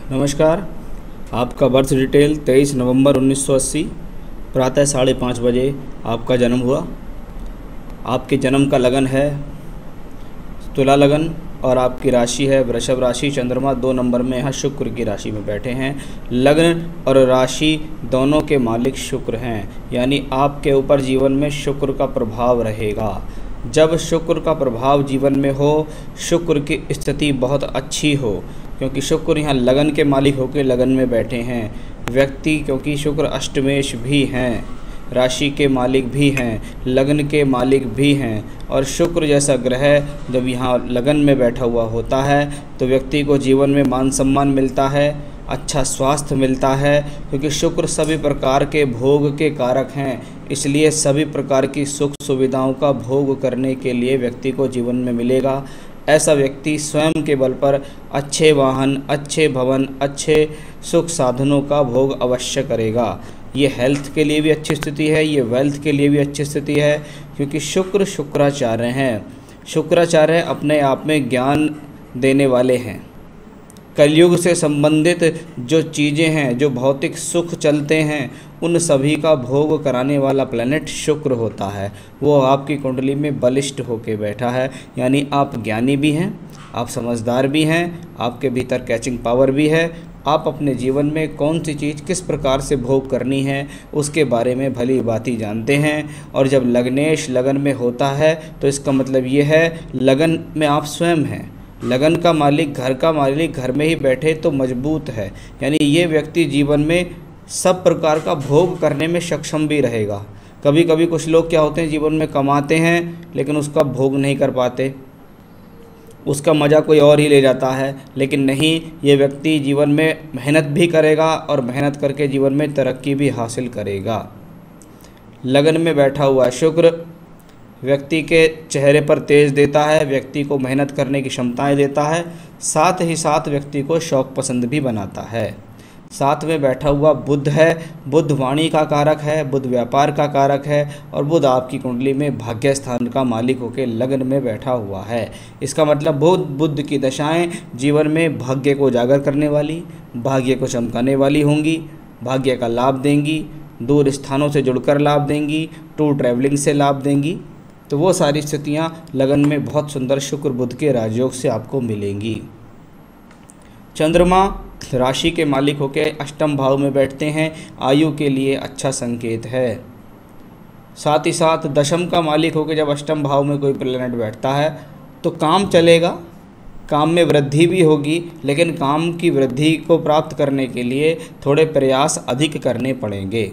नमस्कार। आपका birth detail 23 नवंबर 1980 प्रातः 5:30 बजे आपका जन्म हुआ। आपके जन्म का लगन है तुला लगन और आपकी राशि है वृषभ राशि। चंद्रमा 2 नंबर में यहाँ शुक्र की राशि में बैठे हैं। लग्न और राशि दोनों के मालिक शुक्र हैं, यानी आपके ऊपर जीवन में शुक्र का प्रभाव रहेगा। जब शुक्र का प्रभाव जीवन में हो, शुक्र की स्थिति बहुत अच्छी हो, क्योंकि शुक्र यहाँ लगन के मालिक होकर लगन में बैठे हैं। व्यक्ति क्योंकि शुक्र अष्टमेश भी हैं, राशि के मालिक भी हैं, लगन के मालिक भी हैं, और शुक्र जैसा ग्रह जब यहाँ लगन में बैठा हुआ होता है तो व्यक्ति को जीवन में मान सम्मान मिलता है, अच्छा स्वास्थ्य मिलता है, क्योंकि शुक्र सभी प्रकार के भोग के कारक हैं। इसलिए सभी प्रकार की सुख सुविधाओं का भोग करने के लिए व्यक्ति को जीवन में मिलेगा। ऐसा व्यक्ति स्वयं के बल पर अच्छे वाहन, अच्छे भवन, अच्छे सुख साधनों का भोग अवश्य करेगा। ये हेल्थ के लिए भी अच्छी स्थिति है, ये वेल्थ के लिए भी अच्छी स्थिति है, क्योंकि शुक्र शुक्राचार्य हैं। शुक्राचार्य अपने आप में ज्ञान देने वाले हैं। कलयुग से संबंधित जो चीज़ें हैं, जो भौतिक सुख चलते हैं, उन सभी का भोग कराने वाला प्लैनेट शुक्र होता है। वो आपकी कुंडली में बलिष्ठ होकर बैठा है, यानी आप ज्ञानी भी हैं, आप समझदार भी हैं, आपके भीतर कैचिंग पावर भी है। आप अपने जीवन में कौन सी चीज़ किस प्रकार से भोग करनी है उसके बारे में भली भांति जानते हैं। और जब लग्नेश लगन में होता है तो इसका मतलब ये है लगन में आप स्वयं हैं। लगन का मालिक, घर का मालिक घर में ही बैठे तो मजबूत है, यानी ये व्यक्ति जीवन में सब प्रकार का भोग करने में सक्षम भी रहेगा। कभी कभी कुछ लोग क्या होते हैं, जीवन में कमाते हैं लेकिन उसका भोग नहीं कर पाते, उसका मज़ा कोई और ही ले जाता है। लेकिन नहीं, ये व्यक्ति जीवन में मेहनत भी करेगा और मेहनत करके जीवन में तरक्की भी हासिल करेगा। लगन में बैठा हुआ शुक्र व्यक्ति के चेहरे पर तेज देता है, व्यक्ति को मेहनत करने की क्षमताएं देता है, साथ ही साथ व्यक्ति को शौक पसंद भी बनाता है। साथ में बैठा हुआ बुध है, बुध वाणी का कारक है, बुध व्यापार का कारक है, और बुध आपकी कुंडली में भाग्य स्थान का मालिक होकर लगन में बैठा हुआ है। इसका मतलब बुध की दशाएं जीवन में भाग्य को उजागर करने वाली, भाग्य को चमकाने वाली होंगी, भाग्य का लाभ देंगी, दूर स्थानों से जुड़कर लाभ देंगी, टूर ट्रैवलिंग से लाभ देंगी। तो वो सारी स्थितियाँ लगन में बहुत सुंदर शुक्र बुध के राजयोग से आपको मिलेंगी। चंद्रमा राशि के मालिक होकर अष्टम भाव में बैठते हैं, आयु के लिए अच्छा संकेत है। साथ ही साथ दशम का मालिक होकर जब अष्टम भाव में कोई प्लैनेट बैठता है तो काम चलेगा, काम में वृद्धि भी होगी, लेकिन काम की वृद्धि को प्राप्त करने के लिए थोड़े प्रयास अधिक करने पड़ेंगे।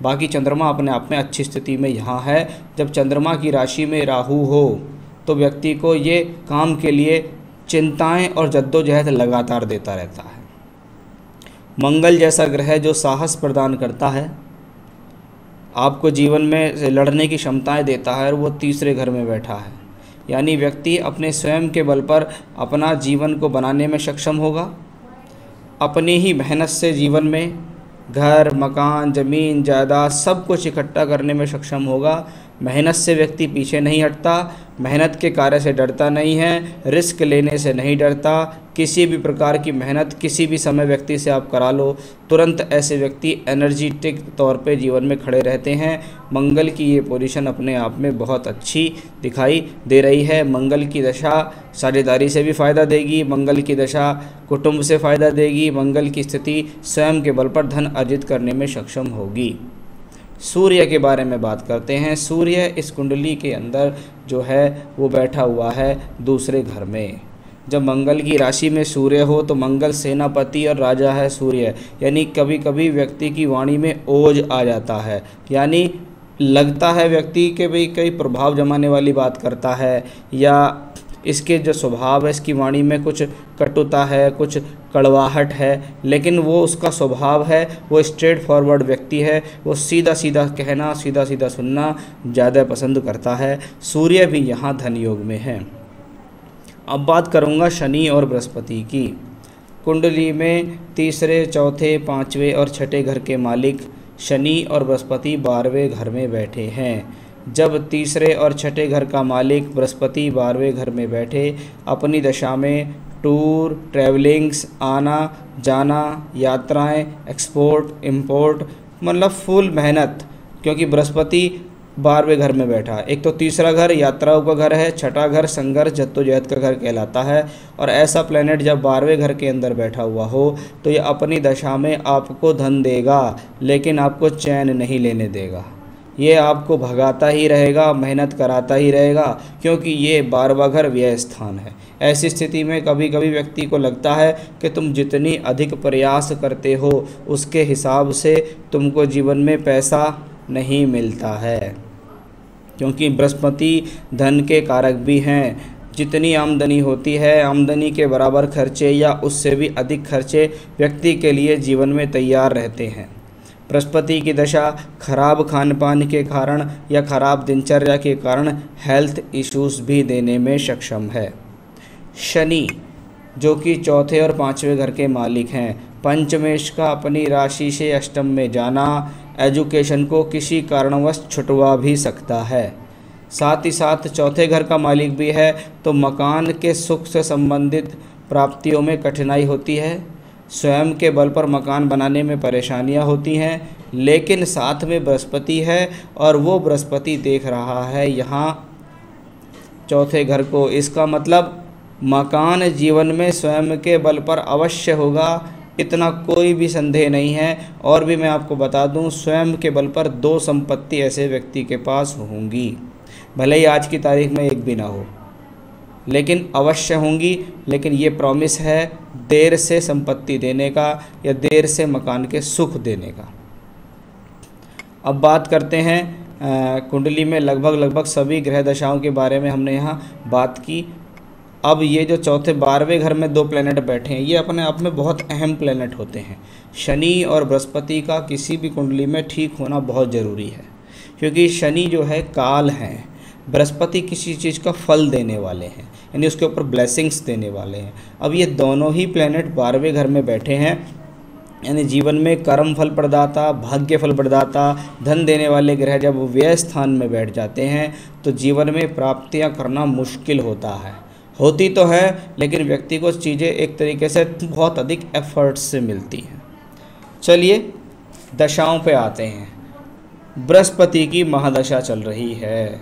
बाकी चंद्रमा अपने आप में अच्छी स्थिति में यहाँ है। जब चंद्रमा की राशि में राहु हो तो व्यक्ति को ये काम के लिए चिंताएं और जद्दोजहद लगातार देता रहता है। मंगल जैसा ग्रह जो साहस प्रदान करता है, आपको जीवन में लड़ने की क्षमताएं देता है, और वो तीसरे घर में बैठा है, यानी व्यक्ति अपने स्वयं के बल पर अपना जीवन को बनाने में सक्षम होगा। अपनी ही मेहनत से जीवन में घर, मकान, ज़मीन, जायदाद सब कुछ इकट्ठा करने में सक्षम होगा। मेहनत से व्यक्ति पीछे नहीं हटता, मेहनत के कार्य से डरता नहीं है, रिस्क लेने से नहीं डरता। किसी भी प्रकार की मेहनत किसी भी समय व्यक्ति से आप करा लो, तुरंत ऐसे व्यक्ति एनर्जेटिक तौर पे जीवन में खड़े रहते हैं। मंगल की ये पोजीशन अपने आप में बहुत अच्छी दिखाई दे रही है। मंगल की दशा साझेदारी से भी फ़ायदा देगी, मंगल की दशा कुटुंब से फ़ायदा देगी, मंगल की स्थिति स्वयं के बल पर धन अर्जित करने में सक्षम होगी। सूर्य के बारे में बात करते हैं। सूर्य इस कुंडली के अंदर जो है वो बैठा हुआ है दूसरे घर में। जब मंगल की राशि में सूर्य हो तो मंगल सेनापति और राजा है सूर्य, यानी कभी कभी व्यक्ति की वाणी में ओज आ जाता है, यानी लगता है व्यक्ति के भी कई प्रभाव जमाने वाली बात करता है, या इसके जो स्वभाव है, इसकी वाणी में कुछ कटुता है, कुछ कड़वाहट है, लेकिन वो उसका स्वभाव है। वो स्ट्रेट फॉरवर्ड व्यक्ति है, वो सीधा सीधा कहना, सीधा सीधा सुनना ज़्यादा पसंद करता है। सूर्य भी यहाँ धन योग में है। अब बात करूँगा शनि और बृहस्पति की। कुंडली में तीसरे, चौथे, पाँचवें और छठे घर के मालिक शनि और बृहस्पति 12वें घर में बैठे हैं। जब तीसरे और छठे घर का मालिक बृहस्पति 12वें घर में बैठे अपनी दशा में टूर, ट्रैवलिंग्स, आना जाना, यात्राएं, एक्सपोर्ट इंपोर्ट, मतलब फुल मेहनत, क्योंकि बृहस्पति 12वें घर में बैठा है। एक तो तीसरा घर यात्राओं का घर है, छठा घर संघर्ष जद्दोजहद का घर कहलाता है। और ऐसा प्लेनेट जब 12वें घर के अंदर बैठा हुआ हो तो ये अपनी दशा में आपको धन देगा, लेकिन आपको चैन नहीं लेने देगा। ये आपको भगाता ही रहेगा, मेहनत कराता ही रहेगा, क्योंकि ये 12वां घर व्यय स्थान है। ऐसी स्थिति में कभी कभी व्यक्ति को लगता है कि तुम जितनी अधिक प्रयास करते हो उसके हिसाब से तुमको जीवन में पैसा नहीं मिलता है, क्योंकि बृहस्पति धन के कारक भी हैं। जितनी आमदनी होती है, आमदनी के बराबर खर्चे या उससे भी अधिक खर्चे व्यक्ति के लिए जीवन में तैयार रहते हैं। बृहस्पति की दशा खराब खान पान के कारण या खराब दिनचर्या के कारण हेल्थ इश्यूज भी देने में सक्षम है। शनि जो कि चौथे और 5वें घर के मालिक हैं, पंचमेश का अपनी राशि से अष्टम में जाना एजुकेशन को किसी कारणवश छुटवा भी सकता है। साथ ही साथ चौथे घर का मालिक भी है, तो मकान के सुख से संबंधित प्राप्तियों में कठिनाई होती है। स्वयं के बल पर मकान बनाने में परेशानियां होती हैं, लेकिन साथ में बृहस्पति है और वो बृहस्पति देख रहा है यहाँ चौथे घर को। इसका मतलब मकान जीवन में स्वयं के बल पर अवश्य होगा, इतना कोई भी संदेह नहीं है। और भी मैं आपको बता दूं, स्वयं के बल पर 2 संपत्ति ऐसे व्यक्ति के पास होंगी, भले ही आज की तारीख में एक भी ना हो, लेकिन अवश्य होंगी। लेकिन ये प्रॉमिस है देर से संपत्ति देने का या देर से मकान के सुख देने का। अब बात करते हैं कुंडली में लगभग सभी ग्रह दशाओं के बारे में हमने यहाँ बात की। अब ये जो चौथे 12वें घर में 2 प्लैनेट बैठे हैं, ये अपने आप में बहुत अहम प्लैनेट होते हैं। शनि और बृहस्पति का किसी भी कुंडली में ठीक होना बहुत ज़रूरी है, क्योंकि शनि जो है काल हैं, बृहस्पति किसी चीज़ का फल देने वाले हैं, यानी उसके ऊपर ब्लेसिंग्स देने वाले हैं। अब ये दोनों ही प्लैनेट 12वें घर में बैठे हैं, यानी जीवन में कर्म फल प्रदाता, भाग्य फल प्रदाता, धन देने वाले ग्रह जब वो व्यय स्थान में बैठ जाते हैं तो जीवन में प्राप्तियां करना मुश्किल होता है। होती तो है, लेकिन व्यक्ति को चीज़ें एक तरीके से बहुत अधिक एफर्ट्स से मिलती हैं। चलिए दशाओं पे आते हैं। बृहस्पति की महादशा चल रही है।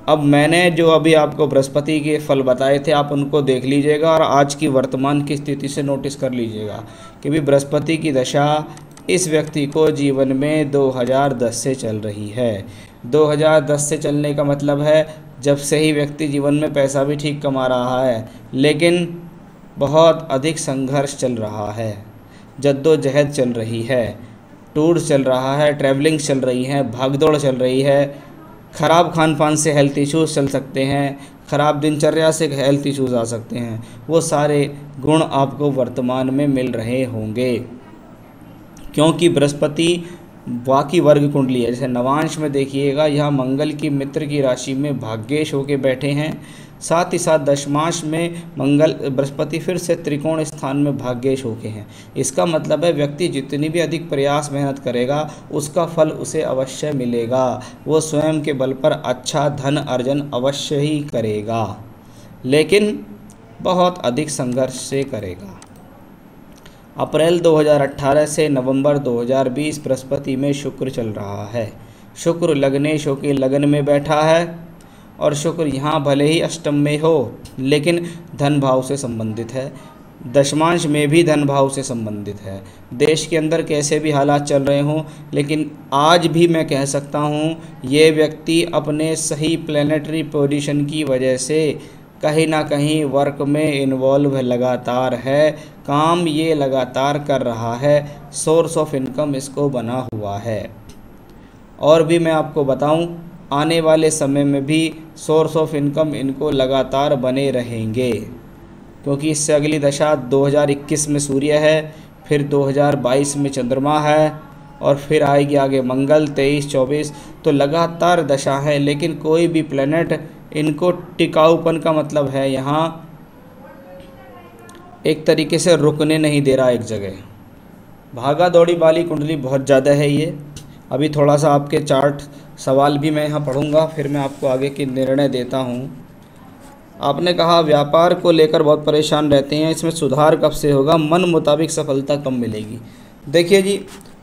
अब मैंने जो अभी आपको बृहस्पति के फल बताए थे, आप उनको देख लीजिएगा और आज की वर्तमान की स्थिति से नोटिस कर लीजिएगा कि भी बृहस्पति की दशा इस व्यक्ति को जीवन में 2010 से चल रही है। 2010 से चलने का मतलब है जब से ही व्यक्ति जीवन में पैसा भी ठीक कमा रहा है, लेकिन बहुत अधिक संघर्ष चल रहा है, जद्दोजहद चल रही है, टूर चल रहा है, ट्रैवलिंग चल रही है, भागदौड़ चल रही है, ख़राब खान पान से हेल्थ इश्यूज़ चल सकते हैं, ख़राब दिनचर्या से हेल्थ इश्यूज़ आ सकते हैं। वो सारे गुण आपको वर्तमान में मिल रहे होंगे, क्योंकि बृहस्पति बाकी वर्ग कुंडली है। जैसे नवांश में देखिएगा, यहाँ मंगल की मित्र की राशि में भाग्येश होके बैठे हैं। साथ ही साथ दशमांश में बृहस्पति फिर से त्रिकोण स्थान में भाग्येश होके हैं। इसका मतलब है व्यक्ति जितनी भी अधिक प्रयास मेहनत करेगा उसका फल उसे अवश्य मिलेगा। वो स्वयं के बल पर अच्छा धन अर्जन अवश्य ही करेगा, लेकिन बहुत अधिक संघर्ष से करेगा। अप्रैल 2018 से नवंबर 2020 बृहस्पति में शुक्र चल रहा है। शुक्र लग्नेश होकर लगन में बैठा है, और शुक्र यहाँ भले ही अष्टम में हो लेकिन धन भाव से संबंधित है, दशमांश में भी धन भाव से संबंधित है। देश के अंदर कैसे भी हालात चल रहे हों, लेकिन आज भी मैं कह सकता हूँ ये व्यक्ति अपने सही प्लैनेटरी पोजीशन की वजह से कहीं ना कहीं वर्क में इन्वॉल्व लगातार है, काम ये लगातार कर रहा है, सोर्स ऑफ इनकम इसको बना हुआ है। और भी मैं आपको बताऊं, आने वाले समय में भी सोर्स ऑफ इनकम इनको लगातार बने रहेंगे, क्योंकि इससे अगली दशा 2021 में सूर्य है, फिर 2022 में चंद्रमा है, और फिर आएगी आगे मंगल 23-24। तो लगातार दशा है, लेकिन कोई भी प्लैनेट इनको टिकाऊपन का मतलब है यहाँ एक तरीके से रुकने नहीं दे रहा एक जगह। भागा दौड़ी वाली कुंडली बहुत ज़्यादा है ये। अभी थोड़ा सा आपके चार्ट सवाल भी मैं यहाँ पढ़ूँगा, फिर मैं आपको आगे की निर्णय देता हूँ। आपने कहा व्यापार को लेकर बहुत परेशान रहते हैं, इसमें सुधार कब से होगा, मन मुताबिक सफलता कब मिलेगी। देखिए जी,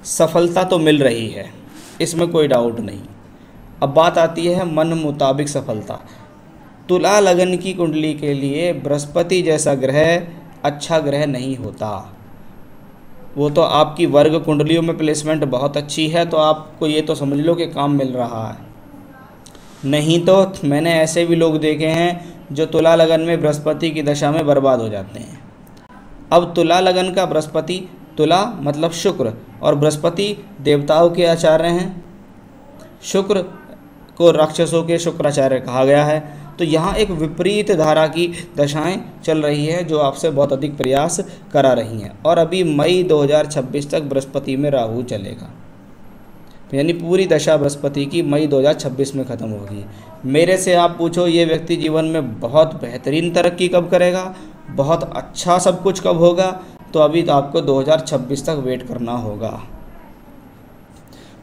सफलता तो मिल रही है, इसमें कोई डाउट नहीं। अब बात आती है मन मुताबिक सफलता। तुला लगन की कुंडली के लिए बृहस्पति जैसा ग्रह अच्छा ग्रह नहीं होता। वो तो आपकी वर्ग कुंडलियों में प्लेसमेंट बहुत अच्छी है तो आपको ये तो समझ लो कि काम मिल रहा है, नहीं तो मैंने ऐसे भी लोग देखे हैं जो तुला लगन में बृहस्पति की दशा में बर्बाद हो जाते हैं। अब तुला लगन का बृहस्पति, तुला मतलब शुक्र, और बृहस्पति देवताओं के आचार्य हैं, शुक्र को राक्षसों के शुक्राचार्य कहा गया है। तो यहाँ एक विपरीत धारा की दशाएं चल रही है जो आपसे बहुत अधिक प्रयास करा रही हैं, और अभी मई 2026 तक बृहस्पति में राहु चलेगा, तो यानी पूरी दशा बृहस्पति की मई 2026 में ख़त्म होगी। मेरे से आप पूछो ये व्यक्ति जीवन में बहुत बेहतरीन तरक्की कब करेगा, बहुत अच्छा सब कुछ कब होगा, तो अभी तो आपको 2026 तक वेट करना होगा।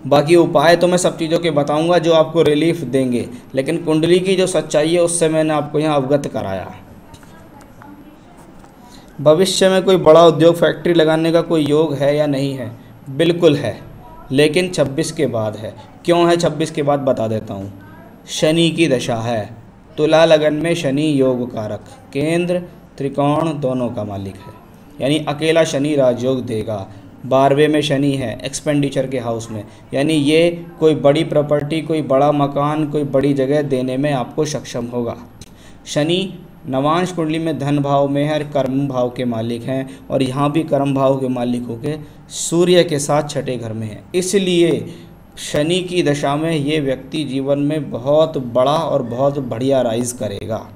बाकी उपाय तो मैं सब चीज़ों के बताऊंगा जो आपको रिलीफ देंगे, लेकिन कुंडली की जो सच्चाई है उससे मैंने आपको यहाँ अवगत कराया। भविष्य में कोई बड़ा उद्योग फैक्ट्री लगाने का कोई योग है या नहीं है? बिल्कुल है, लेकिन 26 के बाद है। क्यों है 26 के बाद बता देता हूँ। शनि की दशा है, तुला लगन में शनि योग कारक, केंद्र त्रिकोण दोनों का मालिक है, यानी अकेला शनि राजयोग देगा। 12वें में शनि है एक्सपेंडिचर के हाउस में, यानी ये कोई बड़ी प्रॉपर्टी, कोई बड़ा मकान, कोई बड़ी जगह देने में आपको सक्षम होगा। शनि नवांश कुंडली में धन भाव में है, कर्म भाव के मालिक हैं, और यहाँ भी कर्म भाव के मालिक होके सूर्य के साथ छठे घर में है। इसलिए शनि की दशा में ये व्यक्ति जीवन में बहुत बड़ा और बहुत बढ़िया राइज करेगा।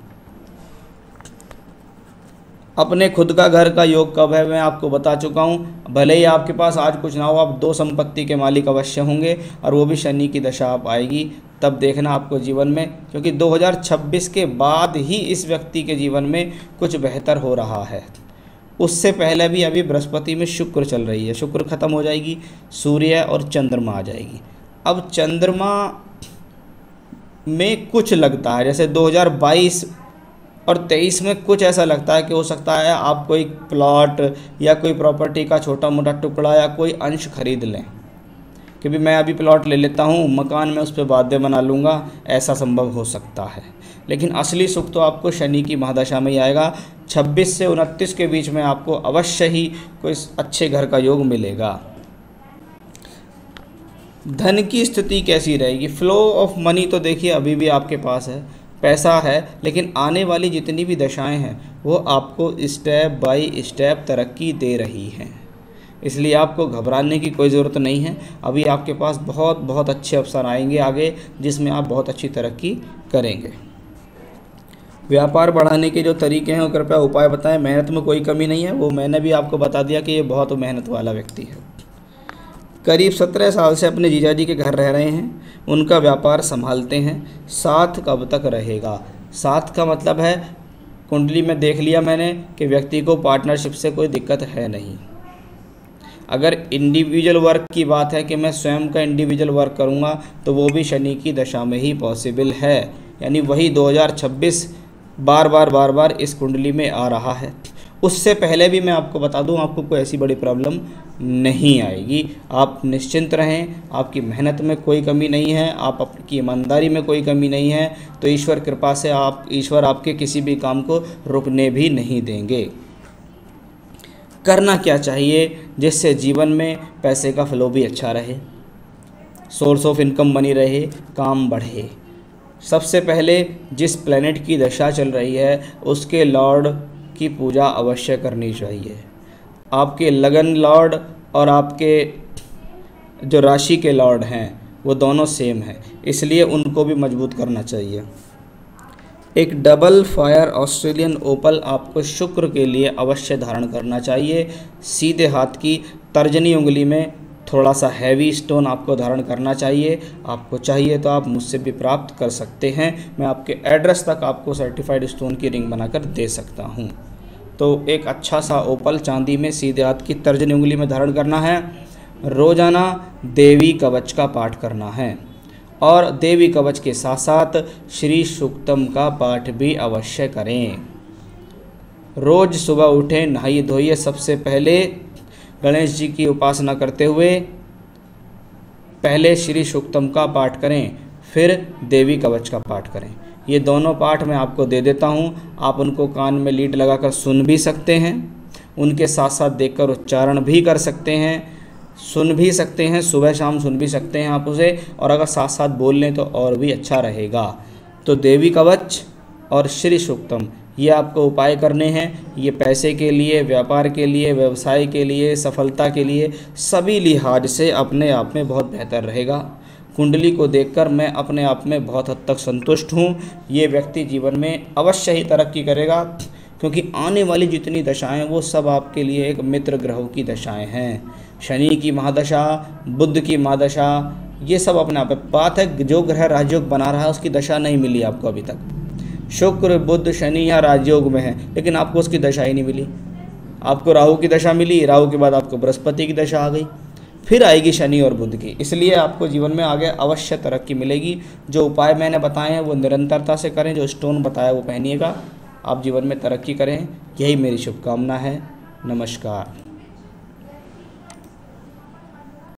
अपने खुद का घर का योग कब है मैं आपको बता चुका हूँ। भले ही आपके पास आज कुछ ना हो, आप 2 संपत्ति के मालिक अवश्य होंगे, और वो भी शनि की दशा आप आएगी तब देखना आपको जीवन में, क्योंकि 2026 के बाद ही इस व्यक्ति के जीवन में कुछ बेहतर हो रहा है। उससे पहले भी अभी बृहस्पति में शुक्र चल रही है, शुक्र खत्म हो जाएगी, सूर्य और चंद्रमा आ जाएगी। अब चंद्रमा में कुछ लगता है, जैसे 2022 और 23 में कुछ ऐसा लगता है कि हो सकता है आप कोई प्लॉट या कोई प्रॉपर्टी का छोटा मोटा टुकड़ा या कोई अंश खरीद लें, कि भी मैं अभी प्लॉट ले लेता हूँ, मकान में उस पर बाध्य बना लूँगा, ऐसा संभव हो सकता है। लेकिन असली सुख तो आपको शनि की महादशा में ही आएगा। 26 से 29 के बीच में आपको अवश्य ही कोई अच्छे घर का योग मिलेगा। धन की स्थिति कैसी रहेगी? फ्लो ऑफ मनी तो देखिए अभी भी आपके पास है, पैसा है, लेकिन आने वाली जितनी भी दशाएं हैं वो आपको स्टेप बाय स्टेप तरक्की दे रही हैं, इसलिए आपको घबराने की कोई ज़रूरत नहीं है। अभी आपके पास बहुत बहुत अच्छे अवसर आएंगे आगे, जिसमें आप बहुत अच्छी तरक्की करेंगे। व्यापार बढ़ाने के जो तरीके हैं वो कृपया उपाय बताएं। मेहनत में कोई कमी नहीं है, वो मैंने भी आपको बता दिया कि ये बहुत मेहनत वाला व्यक्ति है। करीब 17 साल से अपने जीजाजी के घर रह रहे हैं, उनका व्यापार संभालते हैं, साथ कब तक रहेगा? साथ का मतलब है कुंडली में देख लिया मैंने कि व्यक्ति को पार्टनरशिप से कोई दिक्कत है नहीं। अगर इंडिविजुअल वर्क की बात है कि मैं स्वयं का इंडिविजुअल वर्क करूंगा, तो वो भी शनि की दशा में ही पॉसिबल है, यानी वही 2026 बार बार इस कुंडली में आ रहा है। उससे पहले भी मैं आपको बता दूं, आपको कोई ऐसी बड़ी प्रॉब्लम नहीं आएगी। आप निश्चिंत रहें, आपकी मेहनत में कोई कमी नहीं है, आपकी ईमानदारी में कोई कमी नहीं है, तो ईश्वर कृपा से ईश्वर आपके किसी भी काम को रुकने भी नहीं देंगे। करना क्या चाहिए जिससे जीवन में पैसे का फ्लो भी अच्छा रहे, सोर्स ऑफ इनकम बनी रहे, काम बढ़े? सबसे पहले जिस प्लैनेट की दशा चल रही है उसके लॉर्ड की पूजा अवश्य करनी चाहिए। आपके लगन लॉर्ड और आपके जो राशि के लॉर्ड हैं वो दोनों सेम हैं, इसलिए उनको भी मजबूत करना चाहिए। एक डबल फायर ऑस्ट्रेलियन ओपल आपको शुक्र के लिए अवश्य धारण करना चाहिए। सीधे हाथ की तर्जनी उंगली में थोड़ा सा हैवी स्टोन आपको धारण करना चाहिए। आपको चाहिए तो आप मुझसे भी प्राप्त कर सकते हैं, मैं आपके एड्रेस तक आपको सर्टिफाइड स्टोन की रिंग बनाकर दे सकता हूं। तो एक अच्छा सा ओपल चांदी में सीधे हाथ की तर्जनी उंगली में धारण करना है। रोज़ाना देवी कवच का पाठ करना है और देवी कवच के साथ साथ श्री सूक्तम का पाठ भी अवश्य करें। रोज सुबह उठें, नहाइए धोइए, सबसे पहले गणेश जी की उपासना करते हुए पहले श्री सूक्तम का पाठ करें, फिर देवी कवच का पाठ करें। ये दोनों पाठ मैं आपको दे देता हूँ, आप उनको कान में लीड लगाकर सुन भी सकते हैं, उनके साथ साथ देखकर उच्चारण भी कर सकते हैं, सुन भी सकते हैं, सुबह शाम सुन भी सकते हैं आप उसे, और अगर साथ साथ बोल लें तो और भी अच्छा रहेगा। तो देवी कवच और श्री सूक्तम ये आपको उपाय करने हैं। ये पैसे के लिए, व्यापार के लिए, व्यवसाय के लिए, सफलता के लिए, सभी लिहाज से अपने आप में बहुत बेहतर रहेगा। कुंडली को देखकर मैं अपने आप में बहुत हद तक संतुष्ट हूँ। ये व्यक्ति जीवन में अवश्य ही तरक्की करेगा, क्योंकि आने वाली जितनी दशाएं वो सब आपके लिए एक मित्र ग्रहों की दशाएं हैं। शनि की महादशा, बुध की महादशा, ये सब अपने आप में बात है। जो ग्रह राजयोग बना रहा है उसकी दशा नहीं मिली आपको अभी तक। शुक्र, बुध, शनि यहाँ राजयोग में है, लेकिन आपको उसकी दशा ही नहीं मिली। आपको राहु की दशा मिली, राहु के बाद आपको बृहस्पति की दशा आ गई, फिर आएगी शनि और बुध की। इसलिए आपको जीवन में आगे अवश्य तरक्की मिलेगी। जो उपाय मैंने बताए हैं वो निरंतरता से करें, जो स्टोन बताया वो पहनिएगा, आप जीवन में तरक्की करें, यही मेरी शुभकामना है। नमस्कार।